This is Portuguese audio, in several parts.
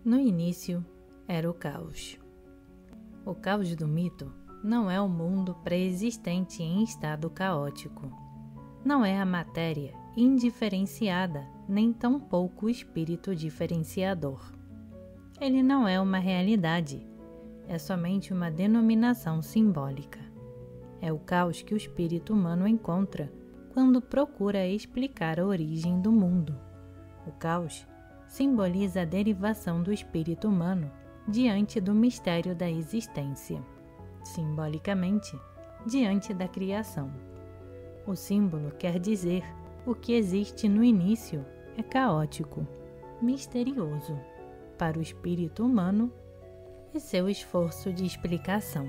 No início, era o caos. O caos do mito não é o mundo pré-existente em estado caótico. Não é a matéria indiferenciada, nem tampouco o espírito diferenciador. Ele não é uma realidade, é somente uma denominação simbólica. É o caos que o espírito humano encontra quando procura explicar a origem do mundo. O caos simboliza a derivação do espírito humano diante do mistério da existência, simbolicamente, diante da criação. O símbolo quer dizer o que existe no início é caótico, misterioso, para o espírito humano e seu esforço de explicação.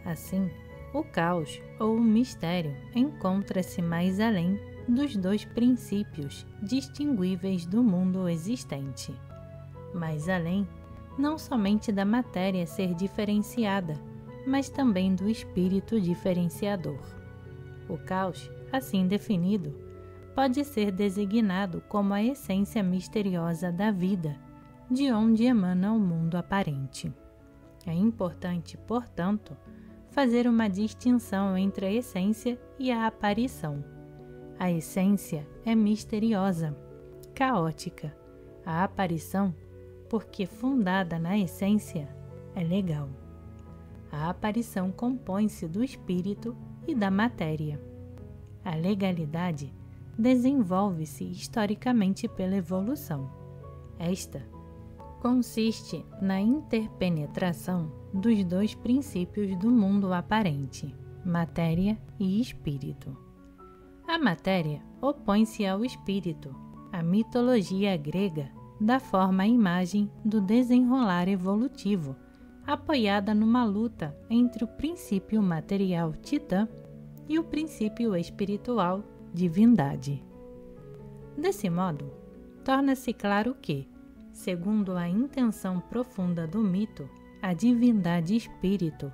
Assim, o caos ou o mistério encontra-se mais além dos dois princípios distinguíveis do mundo existente, mais além não somente da matéria ser diferenciada, mas também do espírito diferenciador. O caos, assim definido, pode ser designado como a essência misteriosa da vida, de onde emana o mundo aparente. É importante, portanto, fazer uma distinção entre a essência e a aparição. A essência é misteriosa, caótica. A aparição, porque fundada na essência, é legal. A aparição compõe-se do espírito e da matéria. A legalidade desenvolve-se historicamente pela evolução. Esta consiste na interpenetração dos dois princípios do mundo aparente, matéria e espírito. A matéria opõe-se ao espírito. A mitologia grega dá forma à imagem do desenrolar evolutivo, apoiada numa luta entre o princípio material Titã e o princípio espiritual Divindade. Desse modo, torna-se claro que, segundo a intenção profunda do mito, a divindade espírito,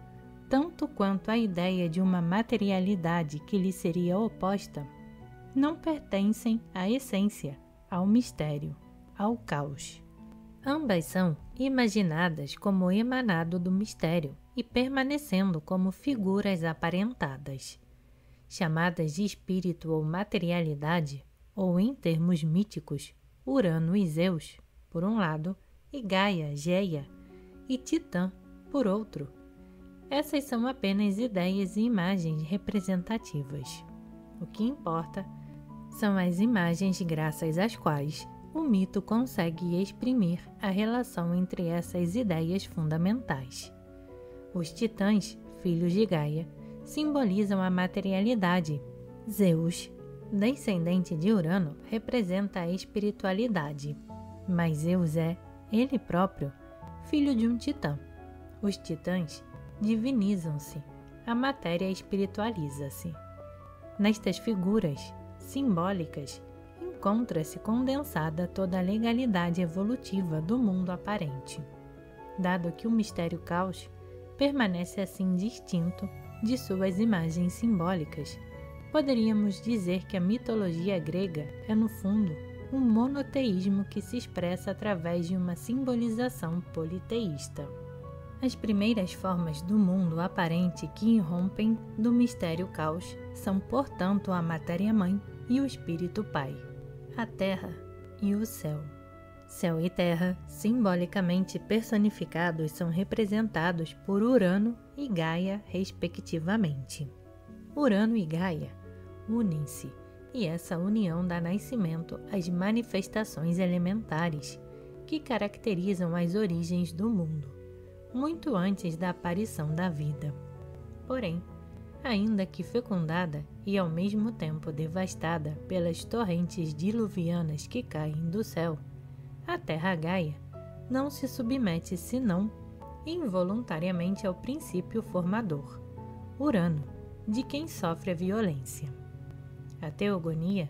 tanto quanto a ideia de uma materialidade que lhe seria oposta, não pertencem à essência, ao mistério, ao caos. Ambas são imaginadas como emanado do mistério e permanecendo como figuras aparentadas. Chamadas de espírito ou materialidade, ou em termos míticos, Urano e Zeus, por um lado, e Gaia, Geia, e Titã, por outro. Essas são apenas ideias e imagens representativas. O que importa são as imagens graças às quais o mito consegue exprimir a relação entre essas ideias fundamentais. Os titãs, filhos de Gaia, simbolizam a materialidade. Zeus, descendente de Urano, representa a espiritualidade, mas Zeus é, ele próprio, filho de um titã. Os titãs divinizam-se, a matéria espiritualiza-se. Nestas figuras simbólicas, encontra-se condensada toda a legalidade evolutiva do mundo aparente. Dado que o mistério caos permanece assim distinto de suas imagens simbólicas, poderíamos dizer que a mitologia grega é, no fundo, um monoteísmo que se expressa através de uma simbolização politeísta. As primeiras formas do mundo aparente que irrompem do mistério caos são, portanto, a matéria-mãe e o espírito-pai, a terra e o céu. Céu e terra, simbolicamente personificados, são representados por Urano e Gaia, respectivamente. Urano e Gaia unem-se, e essa união dá nascimento às manifestações elementares que caracterizam as origens do mundo, muito antes da aparição da vida. Porém, ainda que fecundada e ao mesmo tempo devastada pelas torrentes diluvianas que caem do céu, a Terra Gaia não se submete senão involuntariamente ao princípio formador, Urano, de quem sofre a violência. A teogonia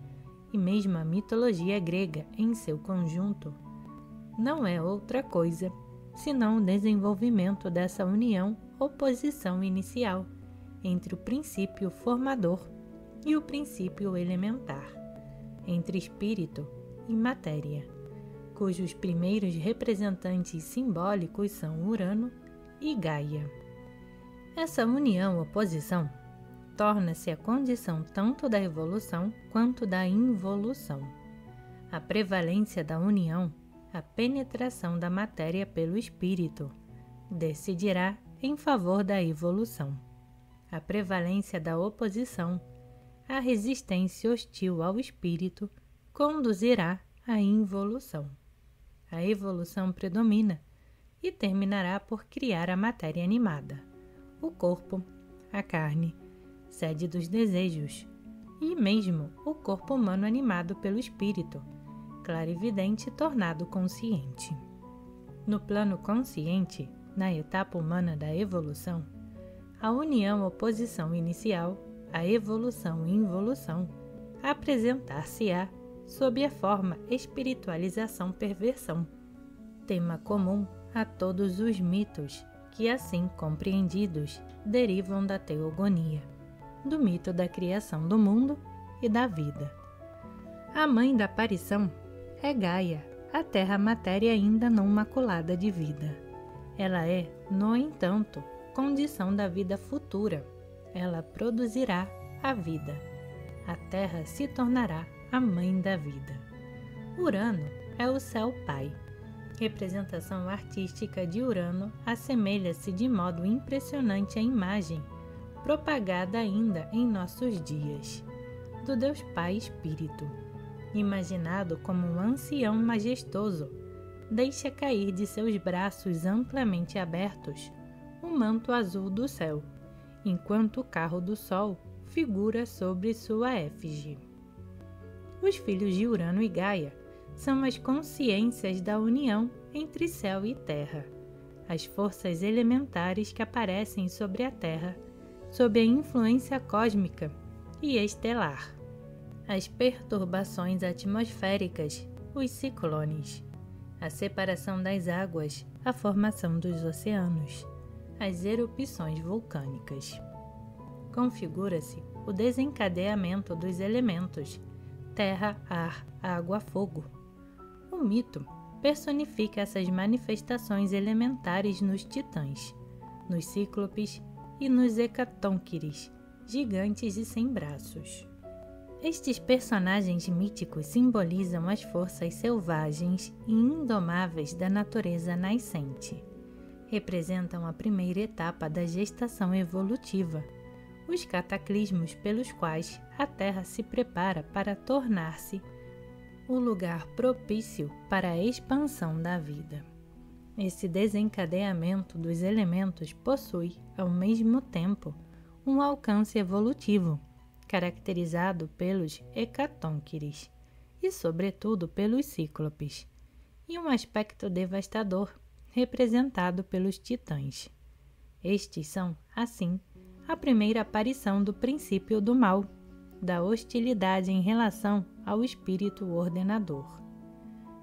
e mesmo a mitologia grega em seu conjunto não é outra coisa senão o desenvolvimento dessa união ou posição inicial entre o princípio formador e o princípio elementar, entre espírito e matéria, cujos primeiros representantes simbólicos são Urano e Gaia. Essa união-oposição torna-se a condição tanto da evolução quanto da involução. A prevalência da união, a penetração da matéria pelo espírito, decidirá em favor da evolução. A prevalência da oposição, a resistência hostil ao espírito, conduzirá à involução. A evolução predomina e terminará por criar a matéria animada, o corpo, a carne, sede dos desejos, e mesmo o corpo humano animado pelo espírito, clarividente tornado consciente. No plano consciente, na etapa humana da evolução, a união-oposição inicial, a evolução e involução, apresentar-se-á sob a forma espiritualização-perversão, tema comum a todos os mitos que, assim compreendidos, derivam da teogonia, do mito da criação do mundo e da vida. A mãe da aparição é Gaia, a terra-matéria ainda não maculada de vida. Ela é, no entanto, condição da vida futura. Ela produzirá a vida. A Terra se tornará a mãe da vida. Urano é o céu pai. Representação artística de Urano assemelha-se de modo impressionante à imagem, propagada ainda em nossos dias, do Deus Pai Espírito. Imaginado como um ancião majestoso, deixa cair de seus braços amplamente abertos o manto azul do céu, enquanto o carro do Sol figura sobre sua efígie. Os filhos de Urano e Gaia são as consciências da união entre céu e terra, as forças elementares que aparecem sobre a Terra, sob a influência cósmica e estelar, as perturbações atmosféricas, os ciclones, a separação das águas, a formação dos oceanos, as erupções vulcânicas. Configura-se o desencadeamento dos elementos terra, ar, água, fogo. O mito personifica essas manifestações elementares nos titãs, nos cíclopes e nos hecatonquires, gigantes e sem braços. Estes personagens míticos simbolizam as forças selvagens e indomáveis da natureza nascente. Representam a primeira etapa da gestação evolutiva, os cataclismos pelos quais a Terra se prepara para tornar-se o lugar propício para a expansão da vida. Esse desencadeamento dos elementos possui, ao mesmo tempo, um alcance evolutivo, caracterizado pelos hecatonquires e, sobretudo, pelos cíclopes, e um aspecto devastador, representado pelos titãs. Estes são, assim, a primeira aparição do princípio do mal, da hostilidade em relação ao espírito ordenador.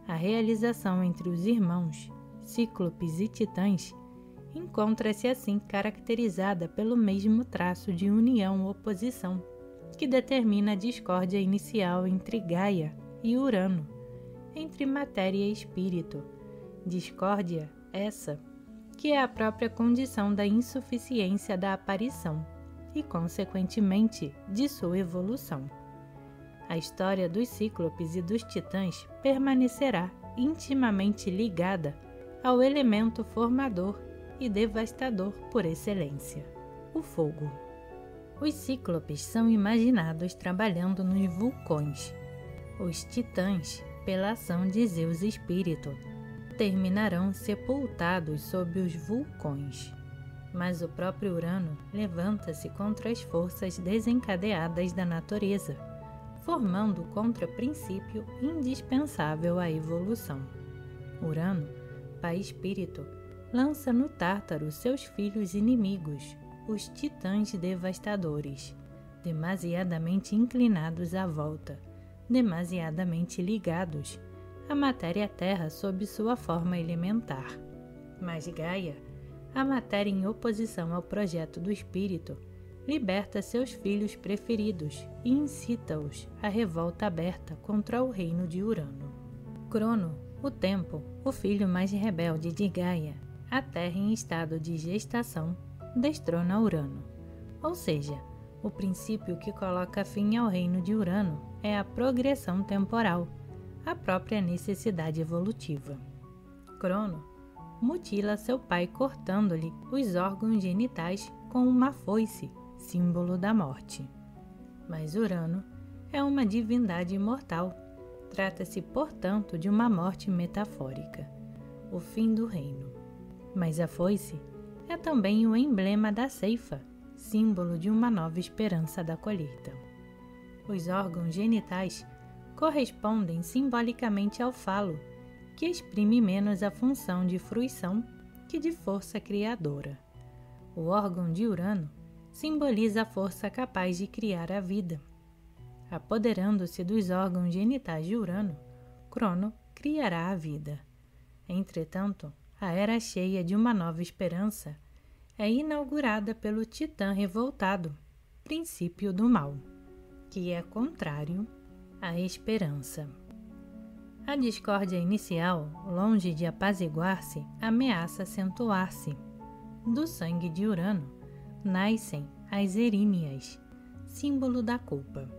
A realização entre os irmãos, cíclopes e titãs, encontra-se assim caracterizada pelo mesmo traço de união-oposição, que determina a discórdia inicial entre Gaia e Urano, entre matéria e espírito, discórdia essa que é a própria condição da insuficiência da aparição e, consequentemente, de sua evolução. A história dos cíclopes e dos titãs permanecerá intimamente ligada ao elemento formador e devastador por excelência, o fogo. Os cíclopes são imaginados trabalhando nos vulcões. Os titãs, pela ação de Zeus Espírito, terminarão sepultados sob os vulcões. Mas o próprio Urano levanta-se contra as forças desencadeadas da natureza, formando o contraprincípio indispensável à evolução. Urano, Pai Espírito, lança no Tártaro seus filhos inimigos, os titãs devastadores, demasiadamente inclinados à volta, demasiadamente ligados à matéria-terra sob sua forma elementar. Mas Gaia, a matéria em oposição ao projeto do espírito, liberta seus filhos preferidos e incita-os à revolta aberta contra o reino de Urano. Crono, O tempo, o filho mais rebelde de Gaia, a Terra em estado de gestação, destrona Urano. Ou seja, o princípio que coloca fim ao reino de Urano é a progressão temporal, a própria necessidade evolutiva. Crono mutila seu pai cortando-lhe os órgãos genitais com uma foice, símbolo da morte. Mas Urano é uma divindade imortal. Trata-se, portanto, de uma morte metafórica, o fim do reino. Mas a foice é também o emblema da ceifa, símbolo de uma nova esperança da colheita. Os órgãos genitais correspondem simbolicamente ao falo, que exprime menos a função de fruição que de força criadora. O órgão de Urano simboliza a força capaz de criar a vida. Apoderando-se dos órgãos genitais de Urano, Crono criará a vida. Entretanto, a era cheia de uma nova esperança é inaugurada pelo Titã revoltado, princípio do mal, que é contrário à esperança. A discórdia inicial, longe de apaziguar-se, ameaça acentuar-se. Do sangue de Urano nascem as eríneas, símbolo da culpa.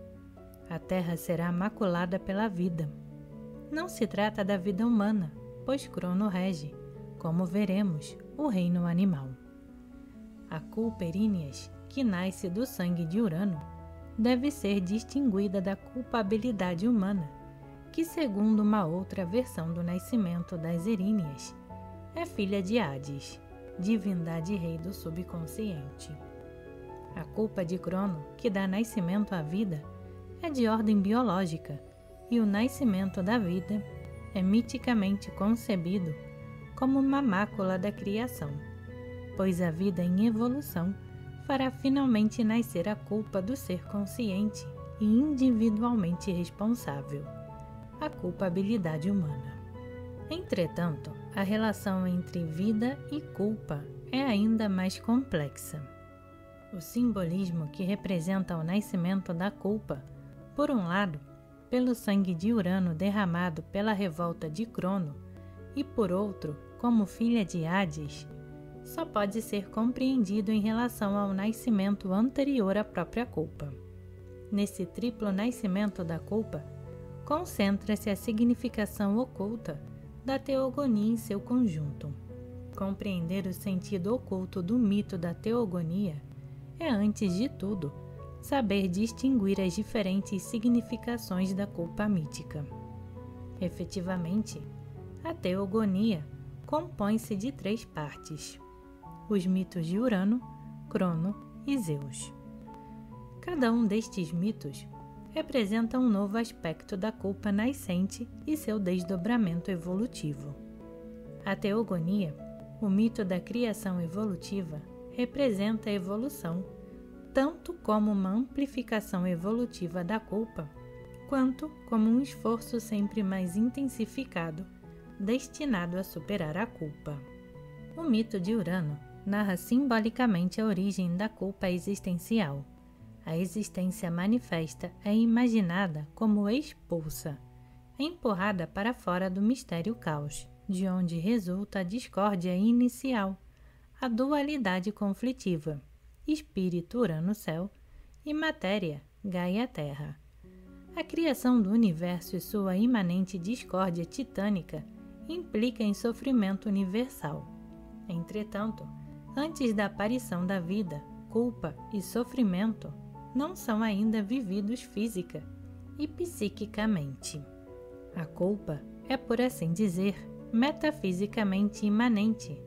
A Terra será maculada pela vida. Não se trata da vida humana, pois Crono rege, como veremos, o reino animal. A culpa eríneas, que nasce do sangue de Urano, deve ser distinguida da culpabilidade humana, que, segundo uma outra versão do nascimento das eríneas, é filha de Hades, divindade rei do subconsciente. A culpa de Crono, que dá nascimento à vida, é de ordem biológica, e o nascimento da vida é miticamente concebido como uma mácula da criação, pois a vida em evolução fará finalmente nascer a culpa do ser consciente e individualmente responsável, a culpabilidade humana. Entretanto, a relação entre vida e culpa é ainda mais complexa. O simbolismo que representa o nascimento da culpa, por um lado, pelo sangue de Urano derramado pela revolta de Crono, e por outro, como filha de Hades, só pode ser compreendido em relação ao nascimento anterior à própria culpa. Nesse triplo nascimento da culpa, concentra-se a significação oculta da teogonia em seu conjunto. Compreender o sentido oculto do mito da teogonia é, antes de tudo, saber distinguir as diferentes significações da culpa mítica. Efetivamente, a teogonia compõe-se de 3 partes: os mitos de Urano, Crono e Zeus. Cada um destes mitos representa um novo aspecto da culpa nascente e seu desdobramento evolutivo. A teogonia, o mito da criação evolutiva, representa a evolução, tanto como uma amplificação evolutiva da culpa, quanto como um esforço sempre mais intensificado, destinado a superar a culpa. O mito de Urano narra simbolicamente a origem da culpa existencial. A existência manifesta é imaginada como expulsa, empurrada para fora do mistério caos, de onde resulta a discórdia inicial, a dualidade conflitiva, espírito Urano-céu e matéria Gaia-terra. A criação do universo e sua imanente discórdia titânica implica em sofrimento universal. Entretanto, antes da aparição da vida, culpa e sofrimento não são ainda vividos física e psiquicamente. A culpa é, por assim dizer, metafisicamente imanente,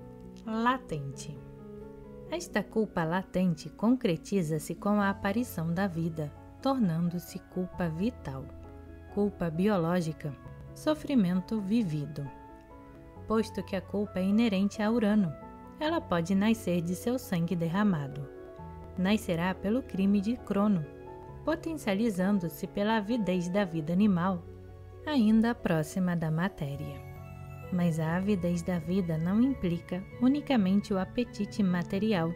latente. Esta culpa latente concretiza-se com a aparição da vida, tornando-se culpa vital, culpa biológica, sofrimento vivido. Posto que a culpa é inerente a Urano, ela pode nascer de seu sangue derramado. Nascerá pelo crime de Crono, potencializando-se pela avidez da vida animal, ainda próxima da matéria. Mas a avidez da vida não implica unicamente o apetite material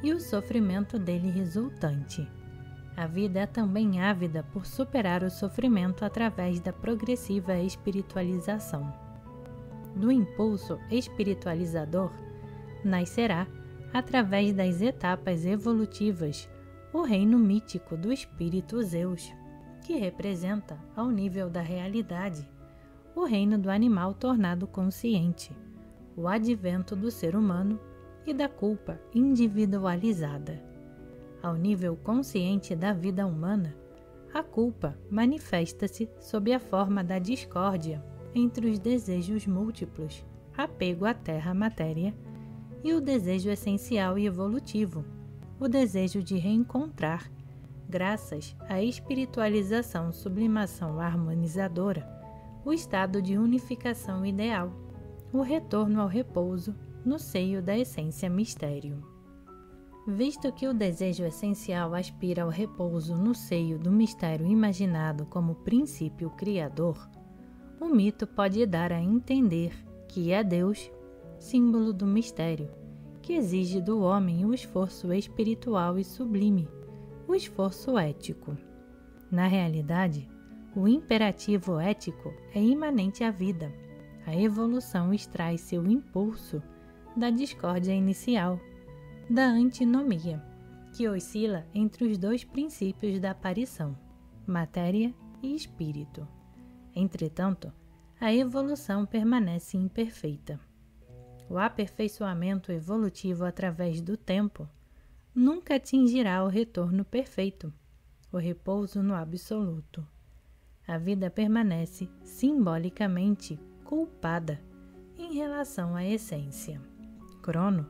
e o sofrimento dele resultante. A vida é também ávida por superar o sofrimento através da progressiva espiritualização. do impulso espiritualizador, nascerá, através das etapas evolutivas, o reino mítico do espírito Zeus, que representa, ao nível da realidade, o reino do animal tornado consciente, o advento do ser humano e da culpa individualizada. Ao nível consciente da vida humana, a culpa manifesta-se sob a forma da discórdia entre os desejos múltiplos, apego à terra-matéria, e o desejo essencial e evolutivo, o desejo de reencontrar, graças à espiritualização sublimação harmonizadora, o estado de unificação ideal, o retorno ao repouso no seio da essência mistério. Visto que o desejo essencial aspira ao repouso no seio do mistério imaginado como princípio criador, o mito pode dar a entender que é Deus, símbolo do mistério, que exige do homem o esforço espiritual e sublime, o esforço ético. Na realidade, o imperativo ético é imanente à vida. A evolução extrai seu impulso da discórdia inicial, da antinomia, que oscila entre os dois princípios da aparição, matéria e espírito. Entretanto, a evolução permanece imperfeita. O aperfeiçoamento evolutivo através do tempo nunca atingirá o retorno perfeito, o repouso no absoluto. A vida permanece simbolicamente culpada em relação à essência. Crono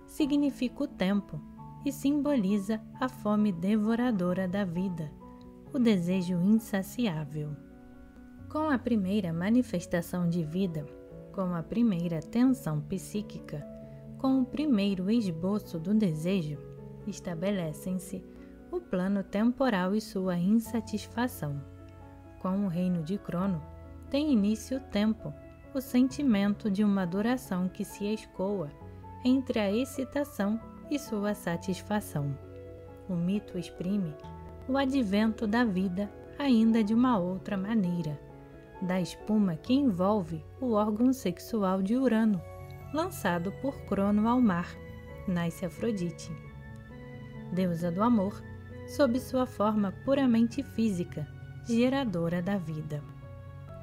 significa o tempo e simboliza a fome devoradora da vida, o desejo insaciável. Com a primeira manifestação de vida, com a primeira tensão psíquica, com o primeiro esboço do desejo, estabelecem-se o plano temporal e sua insatisfação. Com o reino de Crono, tem início o tempo, o sentimento de uma duração que se escoa entre a excitação e sua satisfação. O mito exprime o advento da vida ainda de uma outra maneira, da espuma que envolve o órgão sexual de Urano, lançado por Crono ao mar, nasce Afrodite. Deusa do amor, sob sua forma puramente física, geradora da vida.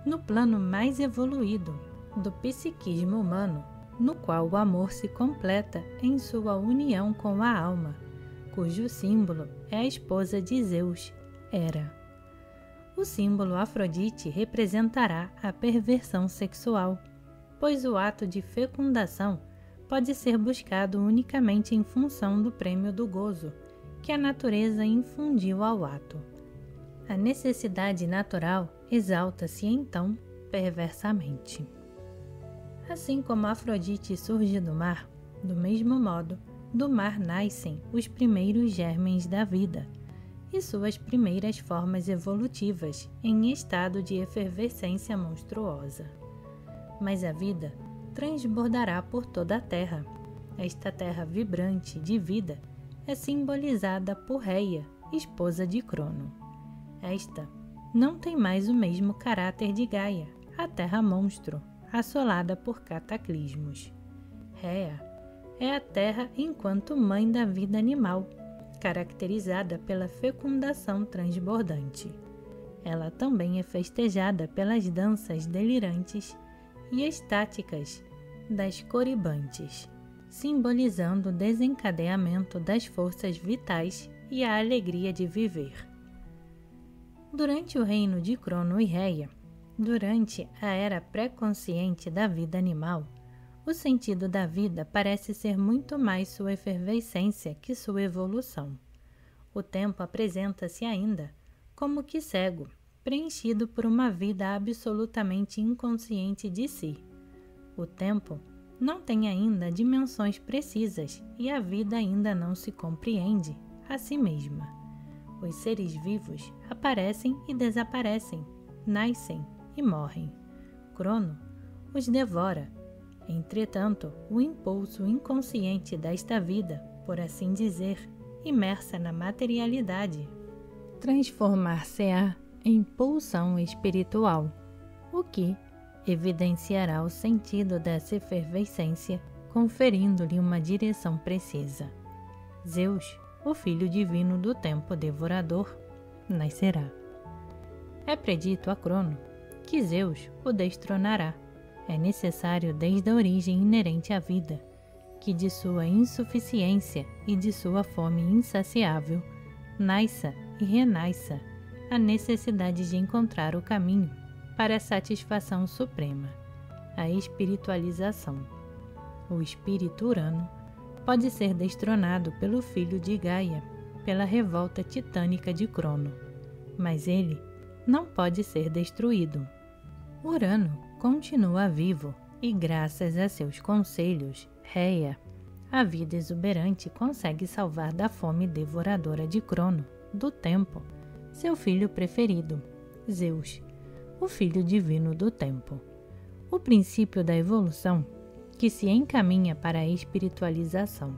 No plano mais evoluído do psiquismo humano, no qual o amor se completa em sua união com a alma, cujo símbolo é a esposa de Zeus, Hera. O símbolo Afrodite representará a perversão sexual, pois o ato de fecundação pode ser buscado unicamente em função do prêmio do gozo que a natureza infundiu ao ato. A necessidade natural exalta-se então perversamente. Assim como Afrodite surge do mar, do mesmo modo, do mar nascem os primeiros germens da vida e suas primeiras formas evolutivas em estado de efervescência monstruosa. Mas a vida transbordará por toda a Terra. Esta terra vibrante de vida é simbolizada por Reia, esposa de Crono. Esta não tem mais o mesmo caráter de Gaia, a terra monstro, assolada por cataclismos. Reia é a terra enquanto mãe da vida animal, caracterizada pela fecundação transbordante. Ela também é festejada pelas danças delirantes e estáticas das coribantes, simbolizando o desencadeamento das forças vitais e a alegria de viver. Durante o reino de Crono e Reia, durante a era pré-consciente da vida animal, o sentido da vida parece ser muito mais sua efervescência que sua evolução. O tempo apresenta-se ainda como que cego, preenchido por uma vida absolutamente inconsciente de si. O tempo não tem ainda dimensões precisas e a vida ainda não se compreende a si mesma. Os seres vivos aparecem e desaparecem, nascem e morrem. Crono os devora. Entretanto, o impulso inconsciente desta vida, por assim dizer, imersa na materialidade, transformar-se-á em pulsão espiritual, o que, evidenciará o sentido dessa efervescência, conferindo-lhe uma direção precisa. Zeus, o filho divino do tempo devorador, nascerá. É predito a Crono que Zeus o destronará. É necessário desde a origem inerente à vida, que de sua insuficiência e de sua fome insaciável, nasça e renasça a necessidade de encontrar o caminho para a satisfação suprema, a espiritualização. O espírito Urano pode ser destronado pelo filho de Gaia, pela revolta titânica de Crono, mas ele não pode ser destruído. Urano continua vivo e, graças a seus conselhos, Rhea, a vida exuberante, consegue salvar da fome devoradora de Crono, do tempo, seu filho preferido, Zeus, o filho divino do tempo. O princípio da evolução que se encaminha para a espiritualização.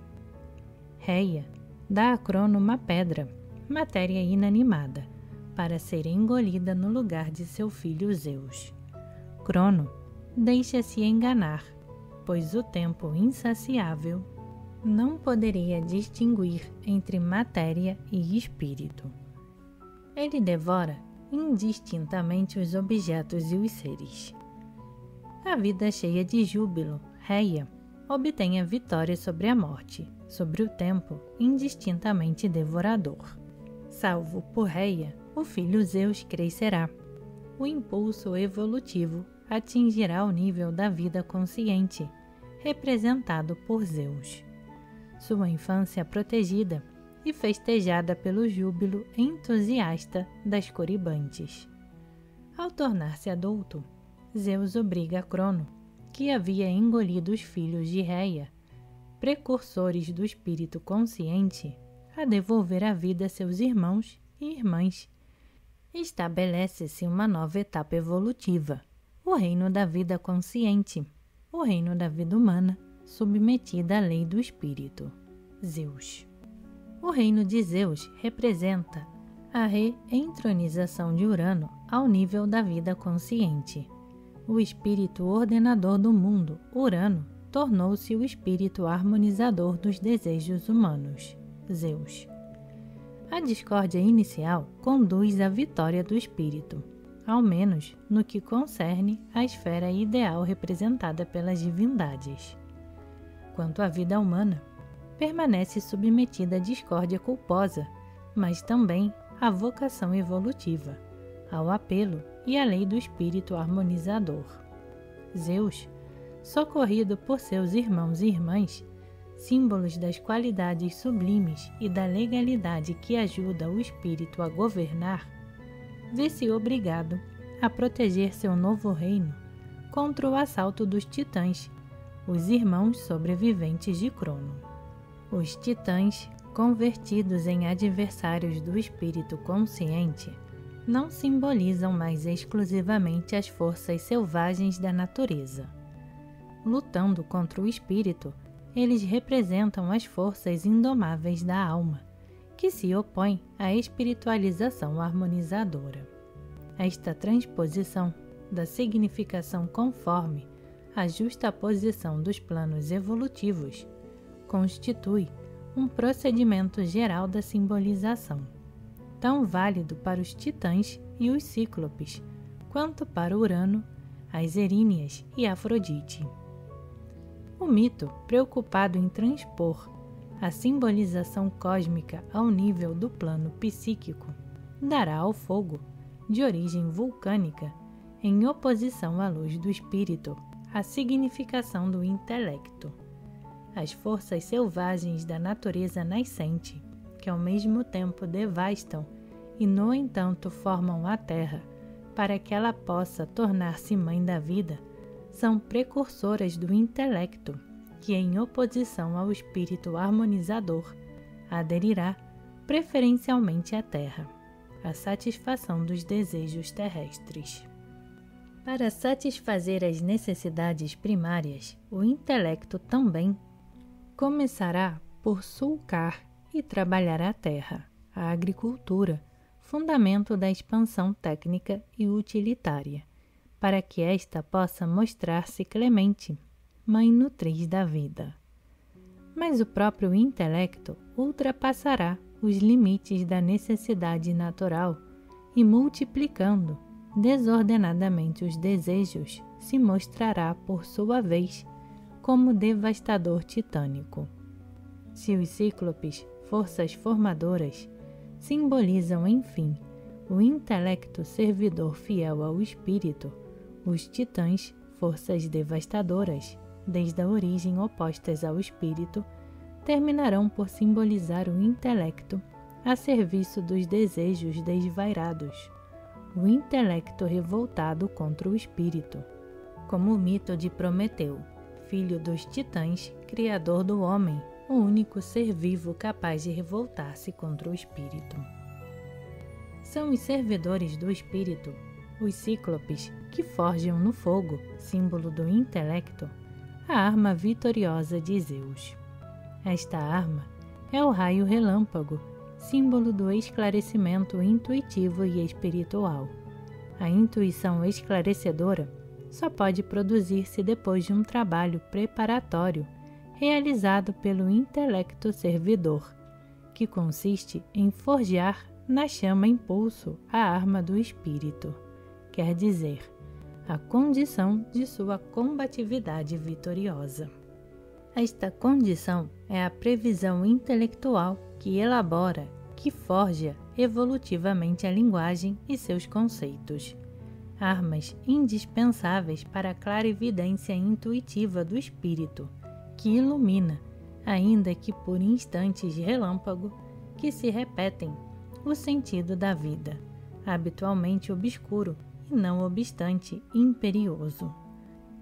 Rhea dá a Crono uma pedra, matéria inanimada, para ser engolida no lugar de seu filho Zeus. Crono deixa-se enganar, pois o tempo insaciável não poderia distinguir entre matéria e espírito. Ele devora indistintamente os objetos e os seres. A vida cheia de júbilo, Rhea obtém a vitória sobre a morte, sobre o tempo indistintamente devorador. Salvo por Rhea, o filho Zeus crescerá. O impulso evolutivo atingirá o nível da vida consciente, representado por Zeus. Sua infância protegida e festejada pelo júbilo entusiasta das coribantes. Ao tornar-se adulto, Zeus obriga Crono, que havia engolido os filhos de Rhea, precursores do espírito consciente, a devolver a vida a seus irmãos e irmãs. Estabelece-se uma nova etapa evolutiva, o reino da vida consciente, o reino da vida humana, submetida à lei do espírito, Zeus. O reino de Zeus representa a reentronização de Urano ao nível da vida consciente. O espírito ordenador do mundo, Urano, tornou-se o espírito harmonizador dos desejos humanos, Zeus. A discórdia inicial conduz à vitória do espírito, ao menos no que concerne à esfera ideal representada pelas divindades. Quanto à vida humana, permanece submetida à discórdia culposa, mas também à vocação evolutiva, ao apelo e à lei do espírito harmonizador. Zeus, socorrido por seus irmãos e irmãs, símbolos das qualidades sublimes e da legalidade que ajuda o espírito a governar, vê-se obrigado a proteger seu novo reino contra o assalto dos titãs, os irmãos sobreviventes de Crono. Os titãs, convertidos em adversários do espírito consciente, não simbolizam mais exclusivamente as forças selvagens da natureza. Lutando contra o espírito, eles representam as forças indomáveis da alma, que se opõem à espiritualização harmonizadora. Esta transposição da significação conforme a justaposição dos planos evolutivos constitui um procedimento geral da simbolização, tão válido para os titãs e os cíclopes, quanto para Urano, as Eríneas e Afrodite. O mito, preocupado em transpor a simbolização cósmica ao nível do plano psíquico, dará ao fogo, de origem vulcânica, em oposição à luz do espírito, a significação do intelecto. As forças selvagens da natureza nascente, que ao mesmo tempo devastam e, no entanto, formam a terra para que ela possa tornar-se mãe da vida, são precursoras do intelecto, que, em oposição ao espírito harmonizador, aderirá preferencialmente à terra, à satisfação dos desejos terrestres. Para satisfazer as necessidades primárias, o intelecto também começará por sulcar e trabalhar a terra, a agricultura, fundamento da expansão técnica e utilitária, para que esta possa mostrar-se clemente, mãe nutriz da vida. Mas o próprio intelecto ultrapassará os limites da necessidade natural e, multiplicando desordenadamente os desejos, se mostrará, por sua vez, como devastador titânico. Se os cíclopes, forças formadoras, simbolizam, enfim, o intelecto servidor fiel ao espírito, os titãs, forças devastadoras, desde a origem opostas ao espírito, terminarão por simbolizar o intelecto a serviço dos desejos desvairados, o intelecto revoltado contra o espírito, como o mito de Prometeu, filho dos titãs, criador do homem, o único ser vivo capaz de revoltar-se contra o espírito. São os servidores do espírito, os cíclopes, que forjam no fogo, símbolo do intelecto, a arma vitoriosa de Zeus. Esta arma é o raio relâmpago, símbolo do esclarecimento intuitivo e espiritual. A intuição esclarecedora só pode produzir-se depois de um trabalho preparatório realizado pelo intelecto servidor, que consiste em forjar na chama impulso a arma do espírito, quer dizer, a condição de sua combatividade vitoriosa. Esta condição é a previsão intelectual que elabora, que forja evolutivamente a linguagem e seus conceitos, armas indispensáveis para a clarividência intuitiva do espírito, que ilumina, ainda que por instantes de relâmpago, que se repetem, o sentido da vida, habitualmente obscuro e não obstante imperioso.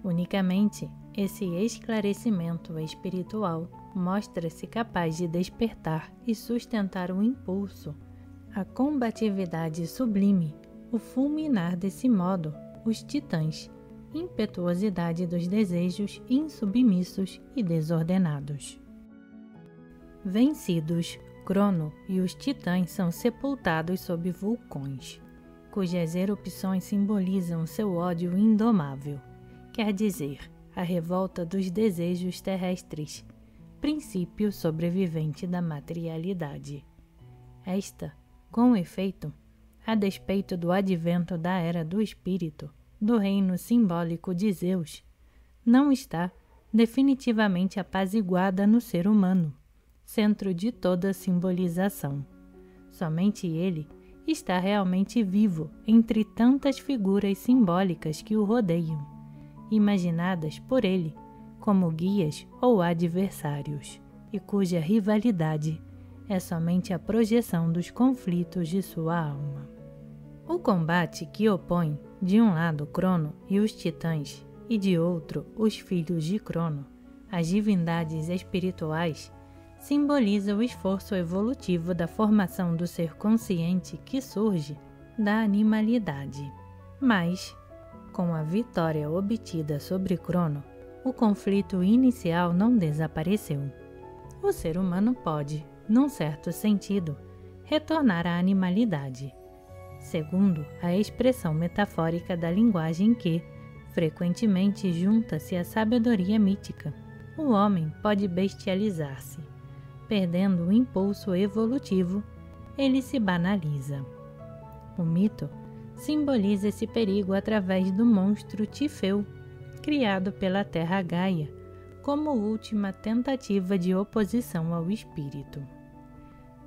Unicamente esse esclarecimento espiritual mostra-se capaz de despertar e sustentar o impulso, a combatividade sublime, o fulminar desse modo os titãs, impetuosidade dos desejos insubmissos e desordenados. Vencidos, Crono e os titãs são sepultados sob vulcões, cujas erupções simbolizam seu ódio indomável, quer dizer, a revolta dos desejos terrestres, princípio sobrevivente da materialidade. Esta, com efeito, a despeito do advento da era do espírito, do reino simbólico de Zeus, não está definitivamente apaziguada no ser humano, centro de toda simbolização. Somente ele está realmente vivo entre tantas figuras simbólicas que o rodeiam, imaginadas por ele como guias ou adversários, e cuja rivalidade é somente a projeção dos conflitos de sua alma. O combate que opõe, de um lado, Crono e os titãs, e de outro, os filhos de Crono, as divindades espirituais, simboliza o esforço evolutivo da formação do ser consciente que surge da animalidade. Mas, com a vitória obtida sobre Crono, o conflito inicial não desapareceu. O ser humano pode, num certo sentido, retornar à animalidade, segundo a expressão metafórica da linguagem que, frequentemente, junta-se à sabedoria mítica. O homem pode bestializar-se. Perdendo o impulso evolutivo, ele se banaliza. O mito simboliza esse perigo através do monstro Tífeu, criado pela Terra Gaia, como última tentativa de oposição ao espírito.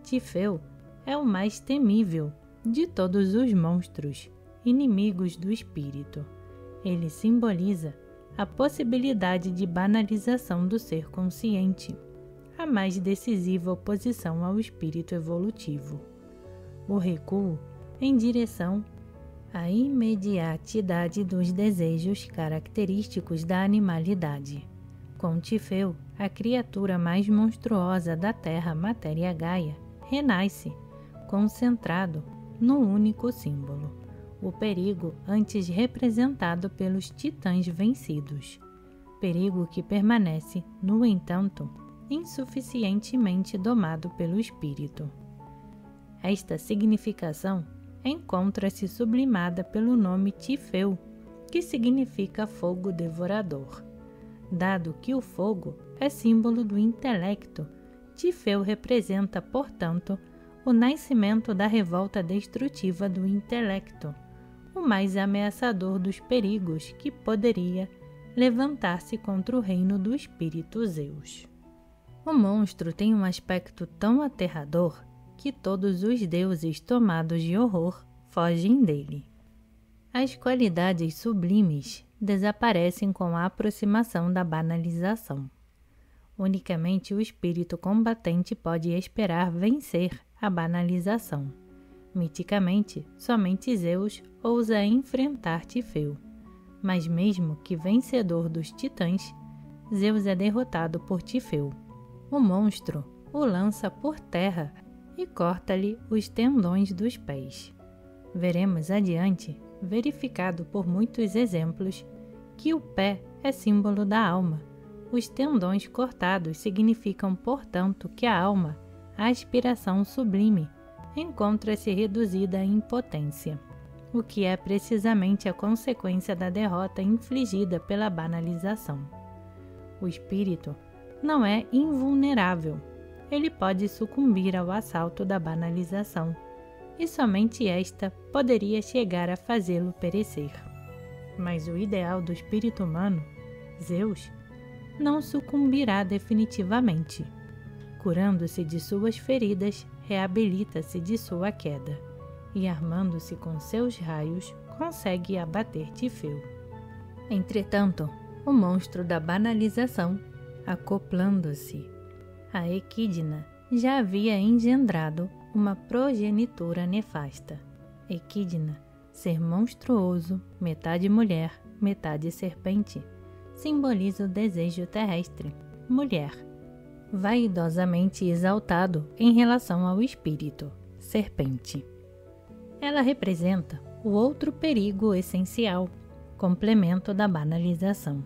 Tífeu é o mais temível de todos os monstros, inimigos do espírito. Ele simboliza a possibilidade de banalização do ser consciente, a mais decisiva oposição ao espírito evolutivo. O recuo em direção à imediatidade dos desejos característicos da animalidade. Com Tífeu, a criatura mais monstruosa da Terra, Matéria Gaia, renasce, concentrado num único símbolo, o perigo antes representado pelos titãs vencidos. Perigo que permanece, no entanto, insuficientemente domado pelo espírito. Esta significação encontra-se sublimada pelo nome Tífeu, que significa fogo devorador. Dado que o fogo é símbolo do intelecto, Tifeu representa, portanto, o nascimento da revolta destrutiva do intelecto, o mais ameaçador dos perigos que poderia levantar-se contra o reino do espírito Zeus. O monstro tem um aspecto tão aterrador que todos os deuses tomados de horror fogem dele. As qualidades sublimes desaparecem com a aproximação da banalização. Unicamente o espírito combatente pode esperar vencer a banalização. Miticamente, somente Zeus ousa enfrentar Tifeu. Mas mesmo que vencedor dos titãs, Zeus é derrotado por Tifeu. O monstro o lança por terra e corta-lhe os tendões dos pés. Veremos adiante, verificado por muitos exemplos, que o pé é símbolo da alma. Os tendões cortados significam, portanto, que a alma, a aspiração sublime, encontra-se reduzida à impotência, o que é precisamente a consequência da derrota infligida pela banalização. O espírito não é invulnerável, ele pode sucumbir ao assalto da banalização, e somente esta poderia chegar a fazê-lo perecer. Mas o ideal do espírito humano, Zeus, não sucumbirá definitivamente. Curando-se de suas feridas, reabilita-se de sua queda, e armando-se com seus raios, consegue abater Tifeu. Entretanto, o monstro da banalização, acoplando-se a Equidna, já havia engendrado uma progenitora nefasta. Equidna, ser monstruoso, metade mulher, metade serpente, simboliza o desejo terrestre, mulher, vaidosamente exaltado em relação ao espírito, serpente. Ela representa o outro perigo essencial, complemento da banalização,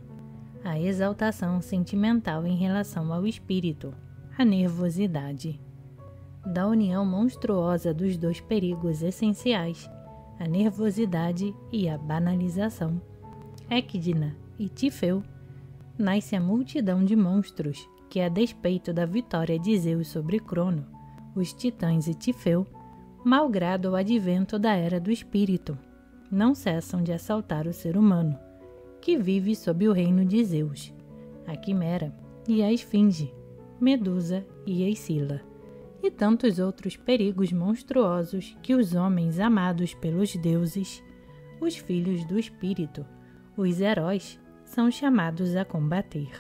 a exaltação sentimental em relação ao espírito, a nervosidade. Da união monstruosa dos dois perigos essenciais, a nervosidade e a banalização, Equidna e Tifeu, nasce a multidão de monstros que, a despeito da vitória de Zeus sobre Crono, os titãs e Tifeu, malgrado o advento da Era do Espírito, não cessam de assaltar o ser humano, que vive sob o reino de Zeus, a Quimera e a Esfinge, Medusa e Escila, e tantos outros perigos monstruosos que os homens amados pelos deuses, os filhos do Espírito, os heróis, são chamados a combater.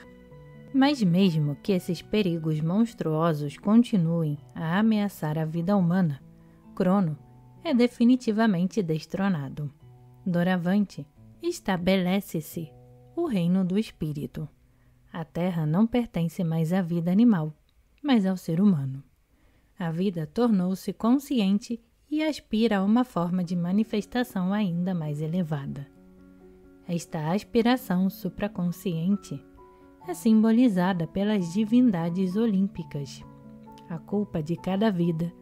Mas mesmo que esses perigos monstruosos continuem a ameaçar a vida humana, Crono é definitivamente destronado. Doravante, estabelece-se o reino do espírito. A terra não pertence mais à vida animal, mas ao ser humano. A vida tornou-se consciente e aspira a uma forma de manifestação ainda mais elevada. Esta aspiração supraconsciente é simbolizada pelas divindades olímpicas. A culpa de cada vida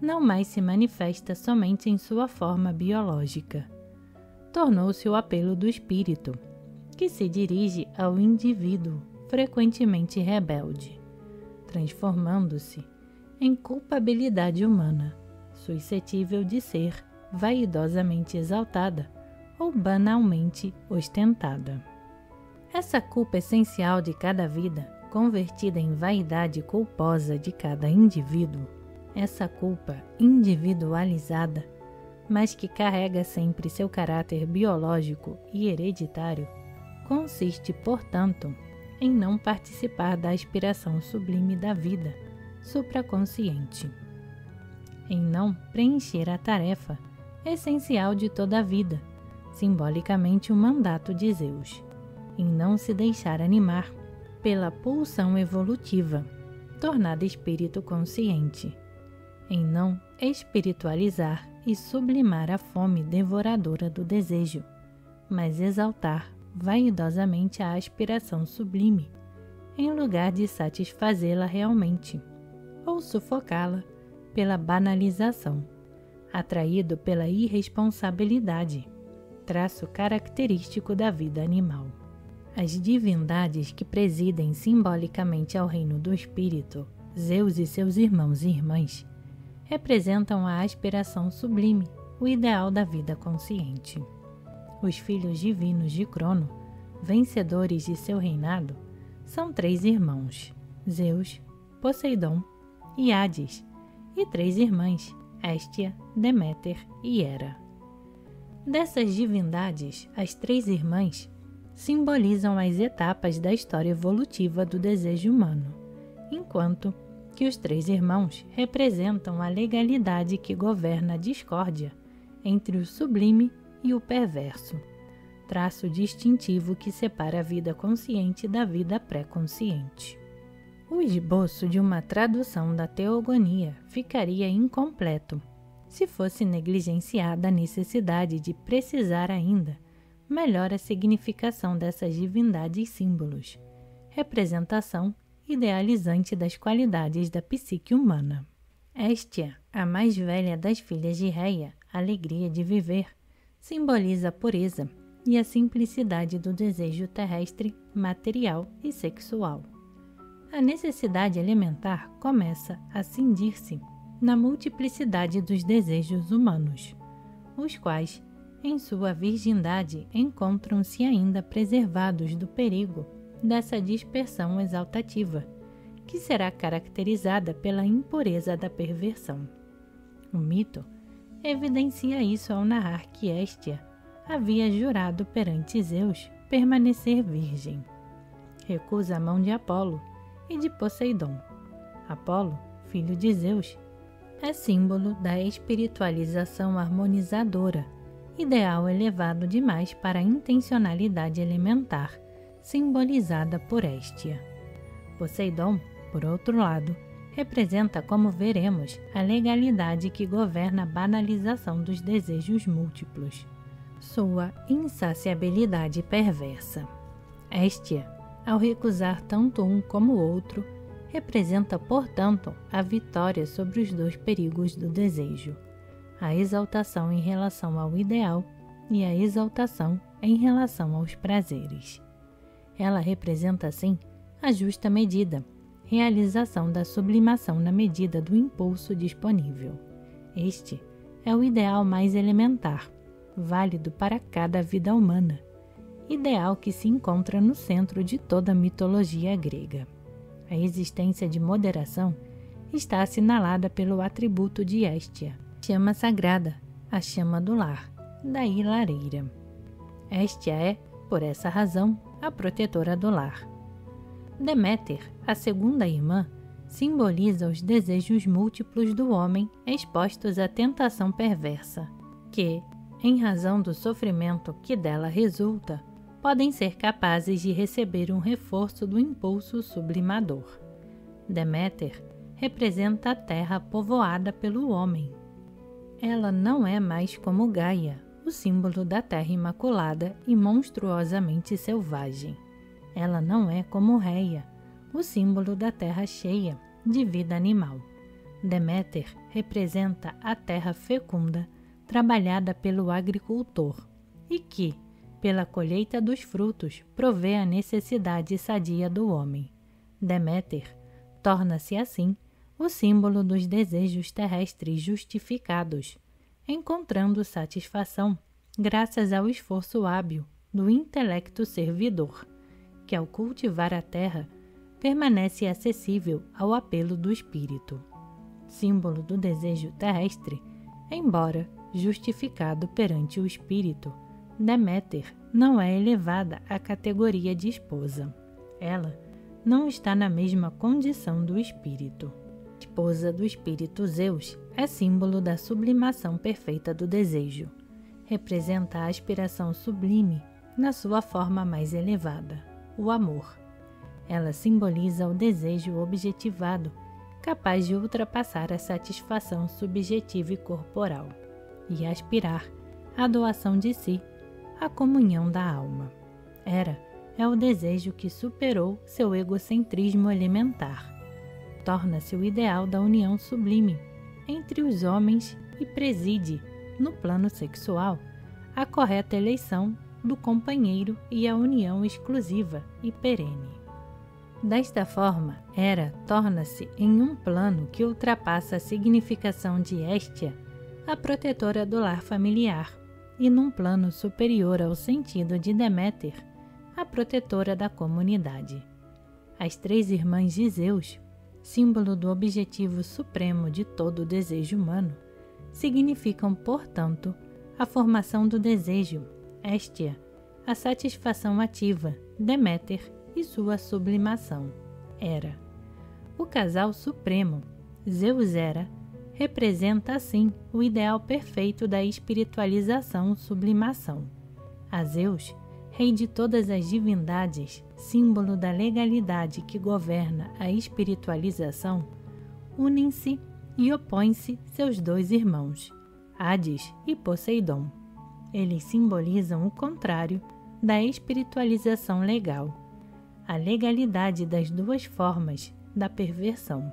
não mais se manifesta somente em sua forma biológica. Tornou-se o apelo do espírito, que se dirige ao indivíduo frequentemente rebelde, transformando-se em culpabilidade humana, suscetível de ser vaidosamente exaltada ou banalmente ostentada. Essa culpa essencial de cada vida, convertida em vaidade culposa de cada indivíduo, essa culpa individualizada, mas que carrega sempre seu caráter biológico e hereditário, consiste, portanto, em não participar da aspiração sublime da vida supraconsciente, em não preencher a tarefa essencial de toda a vida, simbolicamente o mandato de Zeus, em não se deixar animar pela pulsão evolutiva, tornada espírito consciente, em não espiritualizar e sublimar a fome devoradora do desejo, mas exaltar vaidosamente a aspiração sublime, em lugar de satisfazê-la realmente, ou sufocá-la pela banalização, atraído pela irresponsabilidade, traço característico da vida animal. As divindades que presidem simbolicamente ao reino do espírito, Zeus e seus irmãos e irmãs, representam a aspiração sublime, o ideal da vida consciente. Os filhos divinos de Crono, vencedores de seu reinado, são 3 irmãos, Zeus, Poseidon e Hades, e 3 irmãs, Hestia, Deméter e Hera. Dessas divindades, as 3 irmãs simbolizam as etapas da história evolutiva do desejo humano, enquanto que os 3 irmãos representam a legalidade que governa a discórdia entre o sublime e o perverso, traço distintivo que separa a vida consciente da vida pré-consciente. O esboço de uma tradução da teogonia ficaria incompleto se fosse negligenciada a necessidade de precisar ainda melhor a significação dessas divindades símbolos, representação idealizante das qualidades da psique humana. Hestia, a mais velha das filhas de Reia, alegria de viver, simboliza a pureza e a simplicidade do desejo terrestre, material e sexual. A necessidade elementar começa a cindir-se na multiplicidade dos desejos humanos, os quais, em sua virgindade, encontram-se ainda preservados do perigo dessa dispersão exaltativa, que será caracterizada pela impureza da perversão. O mito evidencia isso ao narrar que Hestia havia jurado perante Zeus permanecer virgem. Recusa a mão de Apolo e de Poseidon. Apolo, filho de Zeus, é símbolo da espiritualização harmonizadora, ideal elevado demais para a intencionalidade elementar, simbolizada por Hestia. Poseidon, por outro lado, representa, como veremos, a legalidade que governa a banalização dos desejos múltiplos, sua insaciabilidade perversa. Hestia, ao recusar tanto um como o outro, representa, portanto, a vitória sobre os 2 perigos do desejo, a exaltação em relação ao ideal e a exaltação em relação aos prazeres. Ela representa, assim, a justa medida, realização da sublimação na medida do impulso disponível. Este é o ideal mais elementar, válido para cada vida humana, ideal que se encontra no centro de toda a mitologia grega. A existência de moderação está assinalada pelo atributo de Hestia, chama sagrada, a chama do lar, daí lareira. Hestia é, por essa razão, a protetora do lar. Deméter, a segunda irmã, simboliza os desejos múltiplos do homem expostos à tentação perversa, que, em razão do sofrimento que dela resulta, podem ser capazes de receber um reforço do impulso sublimador. Deméter representa a terra povoada pelo homem. Ela não é mais como Gaia, o símbolo da terra imaculada e monstruosamente selvagem. Ela não é como Reia, o símbolo da terra cheia de vida animal. Deméter representa a terra fecunda, trabalhada pelo agricultor, e que, pela colheita dos frutos, provê a necessidade sadia do homem. Deméter torna-se, assim, o símbolo dos desejos terrestres justificados, encontrando satisfação graças ao esforço hábil do intelecto servidor, que, ao cultivar a terra, permanece acessível ao apelo do espírito. Símbolo do desejo terrestre, embora justificado perante o espírito, Deméter não é elevada à categoria de esposa. Ela não está na mesma condição do espírito. Esposa do espírito Zeus é símbolo da sublimação perfeita do desejo. Representa a aspiração sublime na sua forma mais elevada, o amor. Ela simboliza o desejo objetivado, capaz de ultrapassar a satisfação subjetiva e corporal, e aspirar à doação de si, a comunhão da alma. Hera é o desejo que superou seu egocentrismo elementar. Torna-se o ideal da união sublime entre os homens e preside, no plano sexual, a correta eleição do companheiro e a união exclusiva e perene. Desta forma, Hera torna-se em um plano que ultrapassa a significação de Hestia, a protetora do lar familiar, e num plano superior ao sentido de Deméter, a protetora da comunidade. As três irmãs de Zeus, símbolo do objetivo supremo de todo o desejo humano, significam, portanto, a formação do desejo, Hestia, a satisfação ativa, Deméter, e sua sublimação, Hera. O casal supremo, Zeus-Hera, representa assim o ideal perfeito da espiritualização-sublimação. A Zeus, rei de todas as divindades, símbolo da legalidade que governa a espiritualização, unem-se e opõem-se seus dois irmãos, Hades e Poseidon. Eles simbolizam o contrário da espiritualização legal, a legalidade das duas formas da perversão.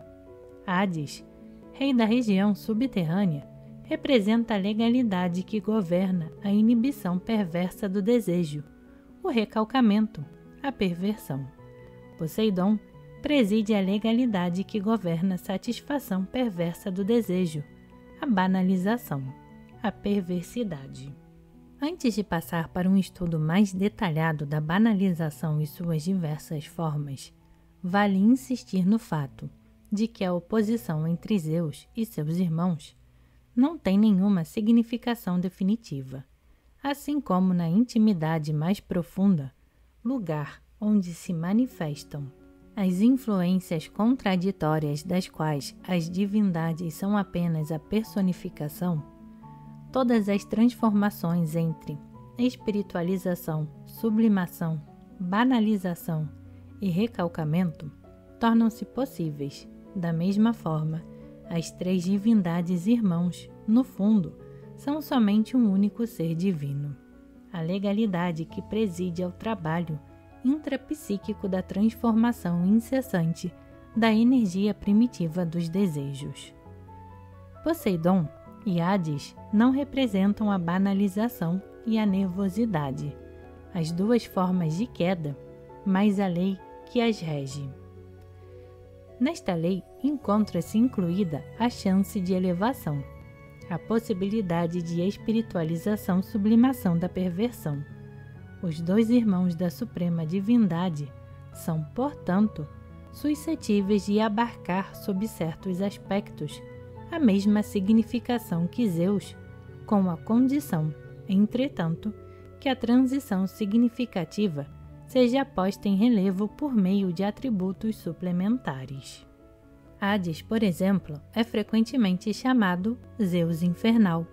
Hades, rei da região subterrânea, representa a legalidade que governa a inibição perversa do desejo, o recalcamento, a perversão. Poseidon preside a legalidade que governa a satisfação perversa do desejo, a banalização, a perversidade. Antes de passar para um estudo mais detalhado da banalização e suas diversas formas, vale insistir no fato de que a oposição entre Zeus e seus irmãos não tem nenhuma significação definitiva, assim como na intimidade mais profunda, lugar onde se manifestam as influências contraditórias das quais as divindades são apenas a personificação. Todas as transformações entre espiritualização, sublimação, banalização e recalcamento tornam-se possíveis. Da mesma forma, as três divindades irmãos, no fundo, são somente um único ser divino. A legalidade que preside ao trabalho intrapsíquico da transformação incessante da energia primitiva dos desejos. Poseidon e Hades não representam a banalização e a nervosidade, as duas formas de queda, mas a lei que as rege. Nesta lei encontra-se incluída a chance de elevação, a possibilidade de espiritualização-sublimação da perversão. Os dois irmãos da Suprema Divindade são, portanto, suscetíveis de abarcar sob certos aspectos a mesma significação que Zeus, com a condição, entretanto, que a transição significativa seja posta em relevo por meio de atributos suplementares. Hades, por exemplo, é frequentemente chamado Zeus infernal,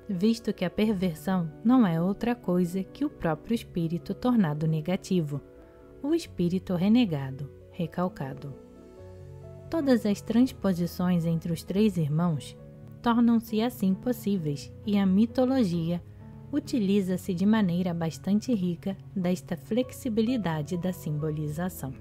visto que a perversão não é outra coisa que o próprio espírito tornado negativo, o espírito renegado, recalcado. Todas as transposições entre os três irmãos tornam-se assim possíveis e a mitologia utiliza-se de maneira bastante rica desta flexibilidade da simbolização.